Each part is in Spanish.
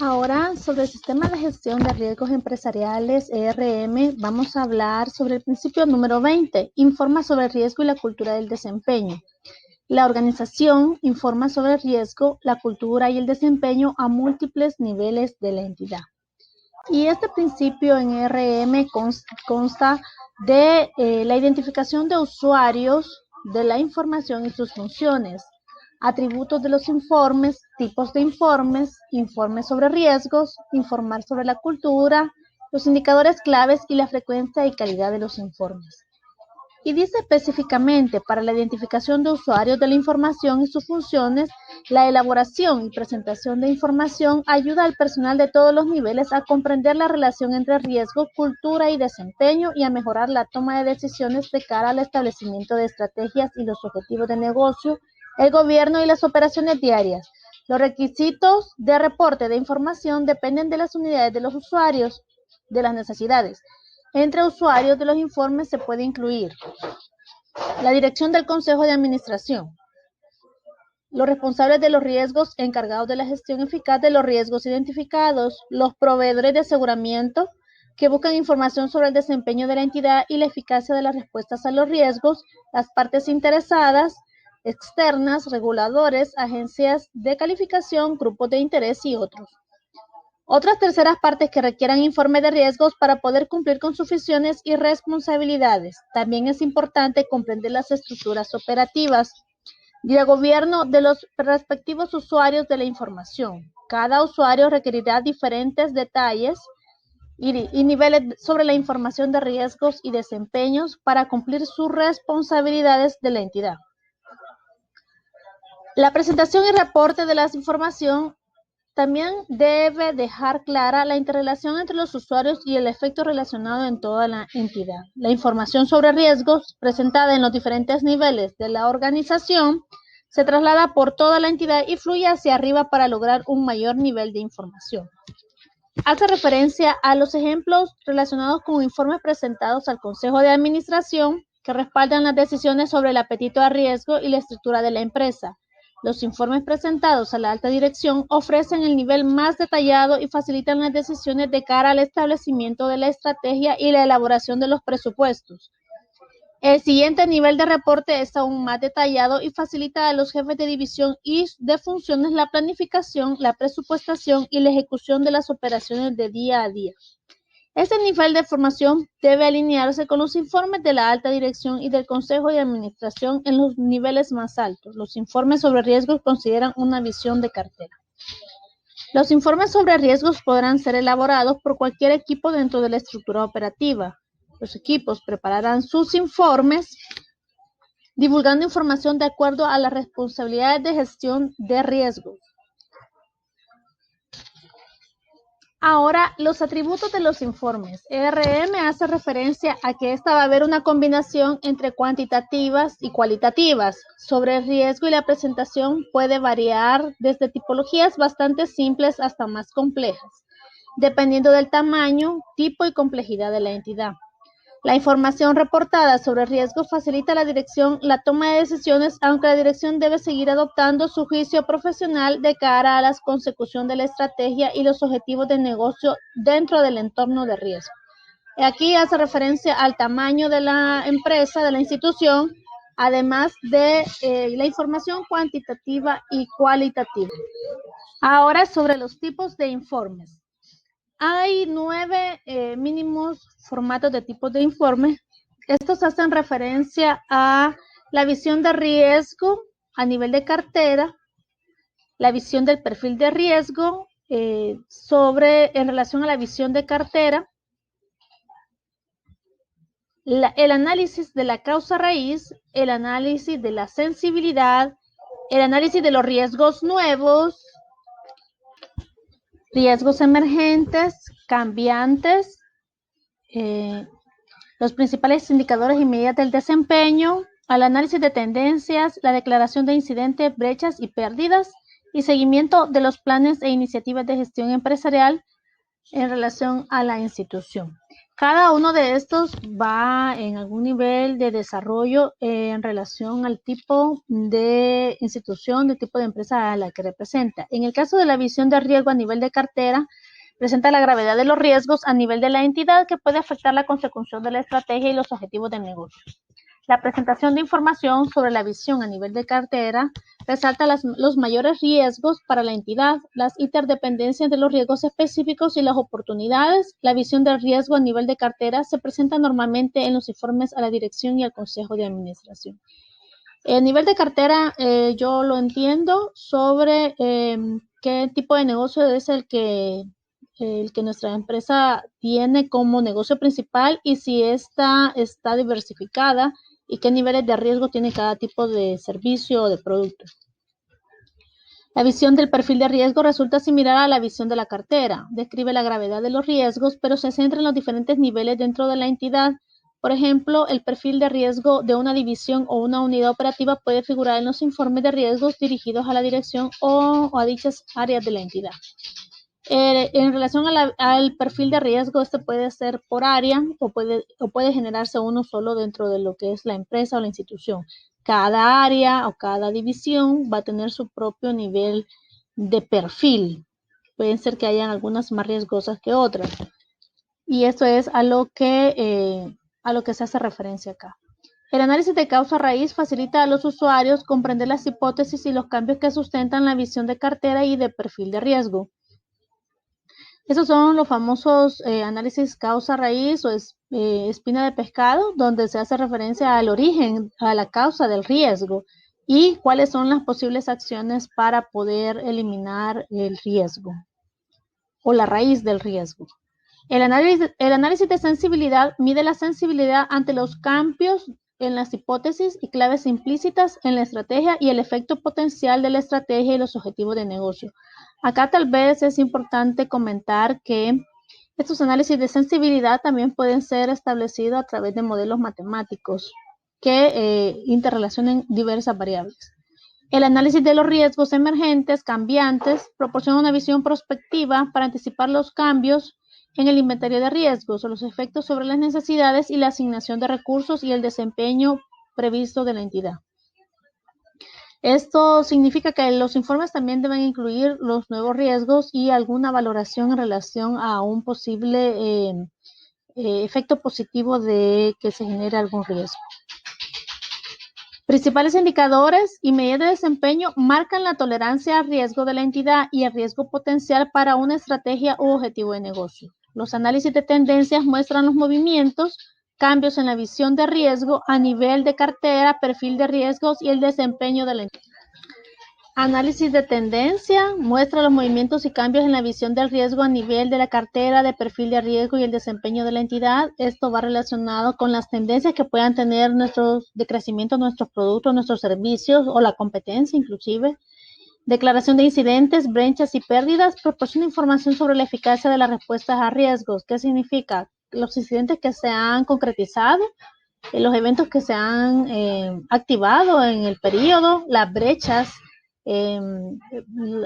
Ahora, sobre el sistema de gestión de riesgos empresariales, ERM, vamos a hablar sobre el principio número 20, informa sobre el riesgo y la cultura del desempeño. La organización informa sobre el riesgo, la cultura y el desempeño a múltiples niveles de la entidad. Y este principio en ERM consta de la identificación de usuarios de la información y sus funciones, atributos de los informes, tipos de informes, informes sobre riesgos, informar sobre la cultura, los indicadores claves y la frecuencia y calidad de los informes. Y dice específicamente para la identificación de usuarios de la información y sus funciones, la elaboración y presentación de información ayuda al personal de todos los niveles a comprender la relación entre riesgo, cultura y desempeño y a mejorar la toma de decisiones de cara al establecimiento de estrategias y los objetivos de negocio, el gobierno y las operaciones diarias. Los requisitos de reporte de información dependen de las unidades de los usuarios, de las necesidades. Entre usuarios de los informes se puede incluir la dirección del Consejo de Administración, los responsables de los riesgos encargados de la gestión eficaz de los riesgos identificados, los proveedores de aseguramiento que buscan información sobre el desempeño de la entidad y la eficacia de las respuestas a los riesgos, las partes interesadas, externas, reguladores, agencias de calificación, grupos de interés y otros. Otras terceras partes que requieran informe de riesgos para poder cumplir con sus funciones y responsabilidades. También es importante comprender las estructuras operativas y de gobierno de los respectivos usuarios de la información. Cada usuario requerirá diferentes detalles y niveles sobre la información de riesgos y desempeños para cumplir sus responsabilidades de la entidad. La presentación y reporte de la información también debe dejar clara la interrelación entre los usuarios y el efecto relacionado en toda la entidad. La información sobre riesgos presentada en los diferentes niveles de la organización se traslada por toda la entidad y fluye hacia arriba para lograr un mayor nivel de información. Hace referencia a los ejemplos relacionados con informes presentados al Consejo de Administración que respaldan las decisiones sobre el apetito a riesgo y la estructura de la empresa. Los informes presentados a la alta dirección ofrecen el nivel más detallado y facilitan las decisiones de cara al establecimiento de la estrategia y la elaboración de los presupuestos. El siguiente nivel de reporte es aún más detallado y facilita a los jefes de división y de funciones la planificación, la presupuestación y la ejecución de las operaciones de día a día. Este nivel de formación debe alinearse con los informes de la alta dirección y del Consejo de Administración en los niveles más altos. Los informes sobre riesgos consideran una visión de cartera. Los informes sobre riesgos podrán ser elaborados por cualquier equipo dentro de la estructura operativa. Los equipos prepararán sus informes divulgando información de acuerdo a las responsabilidades de gestión de riesgos. Ahora, los atributos de los informes. ERM hace referencia a que esta va a haber una combinación entre cuantitativas y cualitativas. Sobre el riesgo y la presentación puede variar desde tipologías bastante simples hasta más complejas, dependiendo del tamaño, tipo y complejidad de la entidad. La información reportada sobre riesgo facilita a la dirección la toma de decisiones, aunque la dirección debe seguir adoptando su juicio profesional de cara a la consecución de la estrategia y los objetivos de negocio dentro del entorno de riesgo. Aquí hace referencia al tamaño de la empresa, de la institución, además de la información cuantitativa y cualitativa. Ahora, sobre los tipos de informes. Hay 9 mínimos formatos de tipos de informe. Estos hacen referencia a la visión de riesgo a nivel de cartera, la visión del perfil de riesgo en relación a la visión de cartera, el análisis de la causa raíz, el análisis de la sensibilidad, el análisis de los riesgos nuevos, riesgos emergentes, cambiantes, los principales indicadores y medidas del desempeño, al análisis de tendencias, la declaración de incidentes, brechas y pérdidas, y seguimiento de los planes e iniciativas de gestión empresarial en relación a la institución. Cada uno de estos va en algún nivel de desarrollo en relación al tipo de institución, de tipo de empresa a la que representa. En el caso de la visión de riesgo a nivel de cartera, presenta la gravedad de los riesgos a nivel de la entidad que puede afectar la consecución de la estrategia y los objetivos del negocio. La presentación de información sobre la visión a nivel de cartera resalta los mayores riesgos para la entidad, las interdependencias de los riesgos específicos y las oportunidades. La visión del riesgo a nivel de cartera se presenta normalmente en los informes a la dirección y al consejo de administración. El nivel de cartera yo lo entiendo sobre qué tipo de negocio es el que nuestra empresa tiene como negocio principal y si esta está diversificada y qué niveles de riesgo tiene cada tipo de servicio o de producto. La visión del perfil de riesgo resulta similar a la visión de la cartera. Describe la gravedad de los riesgos, pero se centra en los diferentes niveles dentro de la entidad. Por ejemplo, el perfil de riesgo de una división o una unidad operativa puede figurar en los informes de riesgos dirigidos a la dirección o a dichas áreas de la entidad. En relación al perfil de riesgo, este puede ser por área o puede generarse uno solo dentro de lo que es la empresa o la institución. Cada área o cada división va a tener su propio nivel de perfil. Pueden ser que hayan algunas más riesgosas que otras. Y esto es a lo que se hace referencia acá. El análisis de causa-raíz facilita a los usuarios comprender las hipótesis y los cambios que sustentan la visión de cartera y de perfil de riesgo. Esos son los famosos análisis causa-raíz o espina de pescado, donde se hace referencia al origen, a la causa del riesgo y cuáles son las posibles acciones para poder eliminar el riesgo o la raíz del riesgo. El análisis de sensibilidad mide la sensibilidad ante los cambios en las hipótesis y claves implícitas en la estrategia y el efecto potencial de la estrategia y los objetivos de negocio. Acá tal vez es importante comentar que estos análisis de sensibilidad también pueden ser establecidos a través de modelos matemáticos que interrelacionen diversas variables. El análisis de los riesgos emergentes, cambiantes, proporciona una visión prospectiva para anticipar los cambios en el inventario de riesgos o los efectos sobre las necesidades y la asignación de recursos y el desempeño previsto de la entidad. Esto significa que los informes también deben incluir los nuevos riesgos y alguna valoración en relación a un posible efecto positivo de que se genere algún riesgo. Principales indicadores y medidas de desempeño marcan la tolerancia al riesgo de la entidad y el riesgo potencial para una estrategia u objetivo de negocio. Los análisis de tendencias muestran los movimientos, cambios en la visión de riesgo a nivel de cartera, perfil de riesgos y el desempeño de la entidad. Análisis de tendencia muestra los movimientos y cambios en la visión del riesgo a nivel de la cartera, de perfil de riesgo y el desempeño de la entidad. Esto va relacionado con las tendencias que puedan tener de crecimiento de nuestros productos, nuestros servicios o la competencia inclusive. Declaración de incidentes, brechas y pérdidas proporciona información sobre la eficacia de las respuestas a riesgos. ¿Qué significa? Los incidentes que se han concretizado, los eventos que se han activado en el periodo, las brechas,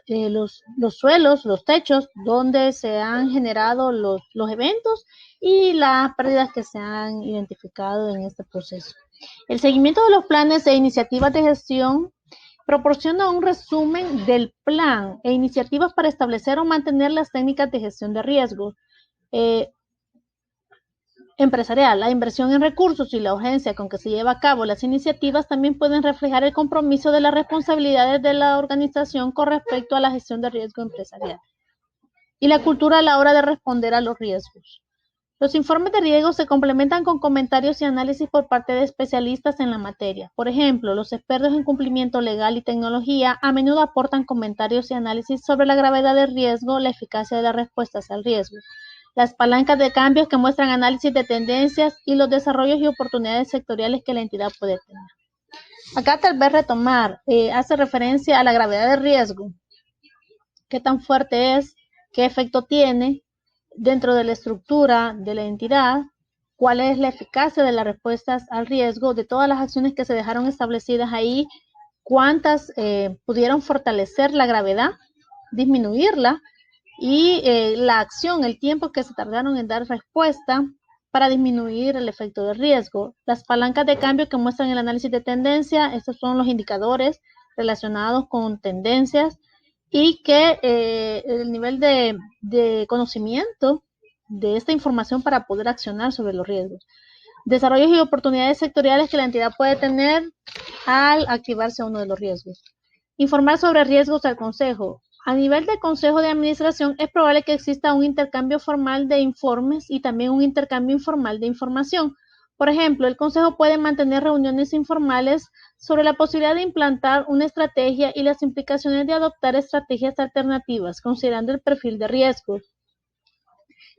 los suelos, los techos donde se han generado los eventos y las pérdidas que se han identificado en este proceso. El seguimiento de los planes e iniciativas de gestión proporciona un resumen del plan e iniciativas para establecer o mantener las técnicas de gestión de riesgos empresarial. La inversión en recursos y la urgencia con que se lleva a cabo las iniciativas también pueden reflejar el compromiso de las responsabilidades de la organización con respecto a la gestión de riesgo empresarial y la cultura a la hora de responder a los riesgos. Los informes de riesgo se complementan con comentarios y análisis por parte de especialistas en la materia. Por ejemplo, los expertos en cumplimiento legal y tecnología a menudo aportan comentarios y análisis sobre la gravedad del riesgo, la eficacia de las respuestas al riesgo, las palancas de cambios que muestran análisis de tendencias y los desarrollos y oportunidades sectoriales que la entidad puede tener. Acá tal vez retomar, hace referencia a la gravedad del riesgo, qué tan fuerte es, qué efecto tiene dentro de la estructura de la entidad, cuál es la eficacia de las respuestas al riesgo, de todas las acciones que se dejaron establecidas ahí, cuántas pudieron fortalecer la gravedad, disminuirla, y la acción, el tiempo que se tardaron en dar respuesta, para disminuir el efecto de riesgo. Las palancas de cambio que muestran el análisis de tendencia, estos son los indicadores relacionados con tendencias y que el nivel de conocimiento de esta información para poder accionar sobre los riesgos. Desarrollos y oportunidades sectoriales que la entidad puede tener al activarse uno de los riesgos. Informar sobre riesgos al consejo. A nivel del consejo de administración es probable que exista un intercambio formal de informes y también un intercambio informal de información. Por ejemplo, el consejo puede mantener reuniones informales sobre la posibilidad de implantar una estrategia y las implicaciones de adoptar estrategias alternativas, considerando el perfil de riesgos.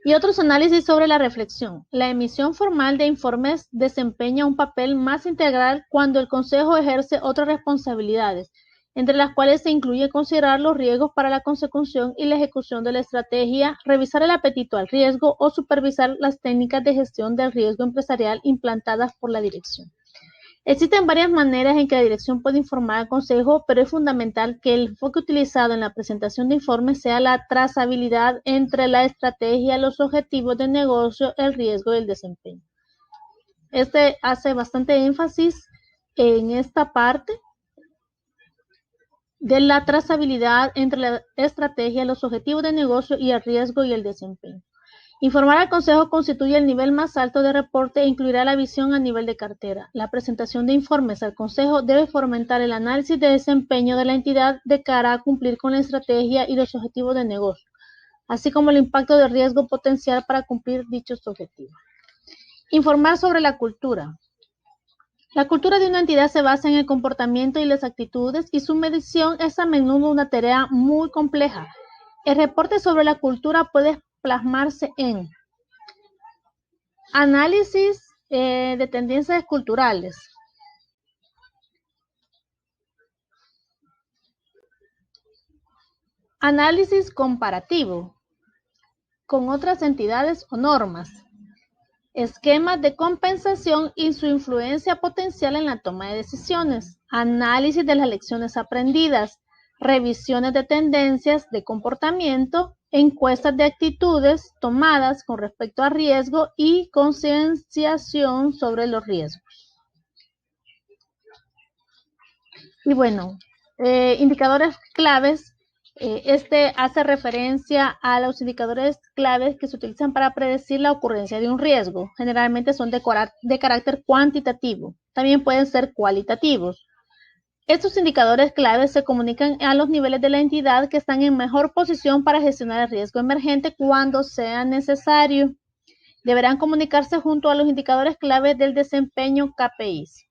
Y otros análisis sobre la reflexión. La emisión formal de informes desempeña un papel más integral cuando el consejo ejerce otras responsabilidades, entre las cuales se incluye considerar los riesgos para la consecución y la ejecución de la estrategia, revisar el apetito al riesgo o supervisar las técnicas de gestión del riesgo empresarial implantadas por la dirección. Existen varias maneras en que la dirección puede informar al consejo, pero es fundamental que el enfoque utilizado en la presentación de informes sea la trazabilidad entre la estrategia, los objetivos de negocio, el riesgo y el desempeño. Este hace bastante énfasis en esta parte de la trazabilidad entre la estrategia, los objetivos de negocio y el riesgo y el desempeño. Informar al consejo constituye el nivel más alto de reporte e incluirá la visión a nivel de cartera. La presentación de informes al consejo debe fomentar el análisis de desempeño de la entidad de cara a cumplir con la estrategia y los objetivos de negocio, así como el impacto de riesgo potencial para cumplir dichos objetivos. Informar sobre la cultura. La cultura de una entidad se basa en el comportamiento y las actitudes y su medición es a menudo una tarea muy compleja. El reporte sobre la cultura puede plasmarse en análisis de tendencias culturales, análisis comparativo con otras entidades o normas, esquemas de compensación y su influencia potencial en la toma de decisiones, análisis de las lecciones aprendidas, revisiones de tendencias de comportamiento, encuestas de actitudes tomadas con respecto a riesgo y concienciación sobre los riesgos. Y bueno, indicadores claves. Este hace referencia a los indicadores claves que se utilizan para predecir la ocurrencia de un riesgo. Generalmente son de carácter cuantitativo. También pueden ser cualitativos. Estos indicadores claves se comunican a los niveles de la entidad que están en mejor posición para gestionar el riesgo emergente cuando sea necesario. Deberán comunicarse junto a los indicadores claves del desempeño KPIs.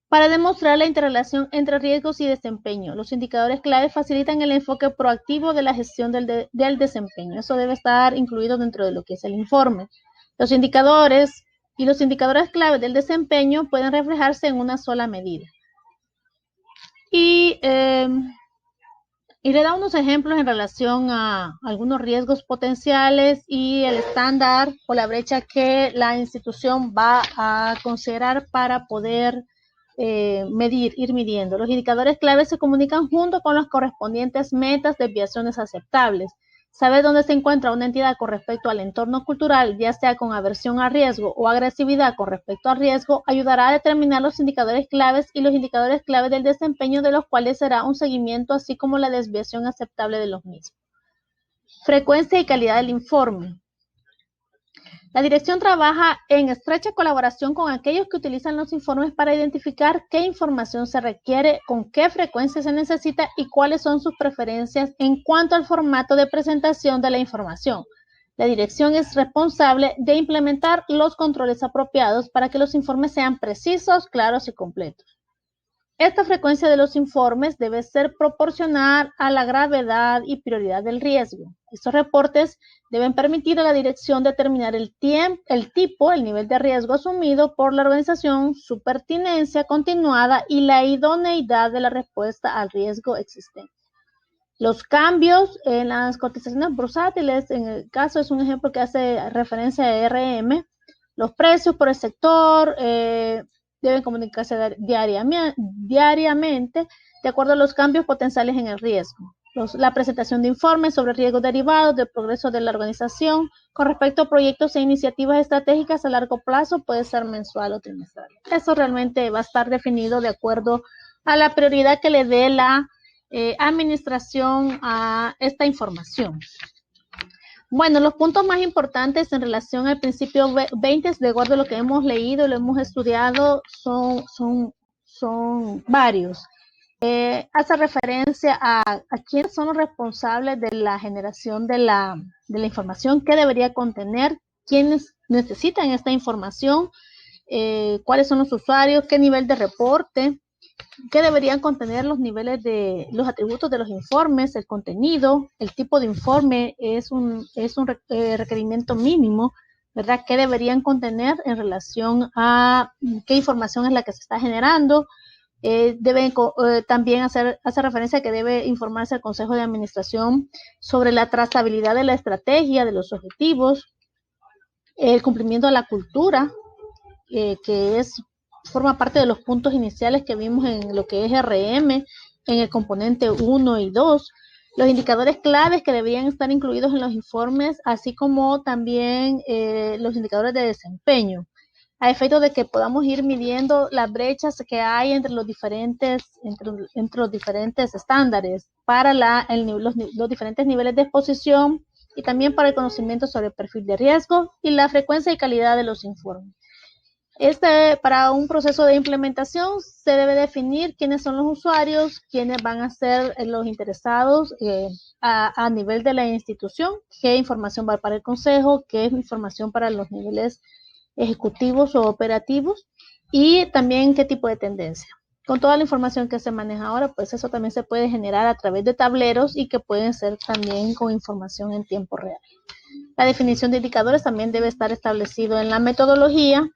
Para demostrar la interrelación entre riesgos y desempeño, los indicadores clave facilitan el enfoque proactivo de la gestión del desempeño. Eso debe estar incluido dentro de lo que es el informe. Los indicadores y los indicadores clave del desempeño pueden reflejarse en una sola medida. Y le da unos ejemplos en relación a algunos riesgos potenciales y el estándar o la brecha que la institución va a considerar para poder ir midiendo. Los indicadores claves se comunican junto con las correspondientes metas, desviaciones aceptables. Saber dónde se encuentra una entidad con respecto al entorno cultural, ya sea con aversión a riesgo o agresividad con respecto al riesgo, ayudará a determinar los indicadores claves y los indicadores claves del desempeño, de los cuales será un seguimiento, así como la desviación aceptable de los mismos. Frecuencia y calidad del informe. La dirección trabaja en estrecha colaboración con aquellos que utilizan los informes para identificar qué información se requiere, con qué frecuencia se necesita y cuáles son sus preferencias en cuanto al formato de presentación de la información. La dirección es responsable de implementar los controles apropiados para que los informes sean precisos, claros y completos. Esta frecuencia de los informes debe ser proporcional a la gravedad y prioridad del riesgo. Estos reportes deben permitir a la dirección determinar el tipo, el nivel de riesgo asumido por la organización, su pertinencia continuada y la idoneidad de la respuesta al riesgo existente. Los cambios en las cotizaciones bursátiles, en el caso es un ejemplo que hace referencia a RM, los precios por el sector, deben comunicarse diariamente de acuerdo a los cambios potenciales en el riesgo. La presentación de informes sobre riesgos derivados del progreso de la organización con respecto a proyectos e iniciativas estratégicas a largo plazo puede ser mensual o trimestral. Eso realmente va a estar definido de acuerdo a la prioridad que le dé la administración a esta información. Bueno, los puntos más importantes en relación al principio 20, de acuerdo a lo que hemos leído, lo hemos estudiado, son varios. Hace referencia a quiénes son los responsables de la generación de la información, qué debería contener, quiénes necesitan esta información, cuáles son los usuarios, qué nivel de reporte, qué deberían contener los niveles de los atributos de los informes, el contenido, el tipo de informe es un requerimiento mínimo, ¿verdad? ¿Qué deberían contener en relación a qué información es la que se está generando? También hace referencia a que debe informarse al Consejo de Administración sobre la trazabilidad de la estrategia, de los objetivos, el cumplimiento de la cultura, que forma parte de los puntos iniciales que vimos en lo que es RM, en el componente 1 y 2, los indicadores claves que deberían estar incluidos en los informes, así como también los indicadores de desempeño, a efecto de que podamos ir midiendo las brechas que hay entre los diferentes estándares para los diferentes niveles de exposición y también para el conocimiento sobre el perfil de riesgo y la frecuencia y calidad de los informes. Para un proceso de implementación se debe definir quiénes son los usuarios, quiénes van a ser los interesados a nivel de la institución, qué información va para el consejo, qué información para los niveles ejecutivos o operativos y también qué tipo de tendencia. Con toda la información que se maneja ahora, pues eso también se puede generar a través de tableros y que pueden ser también con información en tiempo real. La definición de indicadores también debe estar establecido en la metodología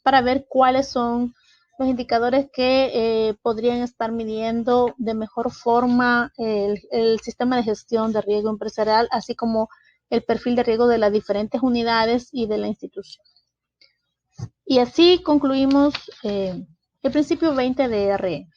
para ver cuáles son los indicadores que podrían estar midiendo de mejor forma el sistema de gestión de riesgo empresarial, así como el perfil de riesgo de las diferentes unidades y de la institución. Y así concluimos el principio 20 de RM.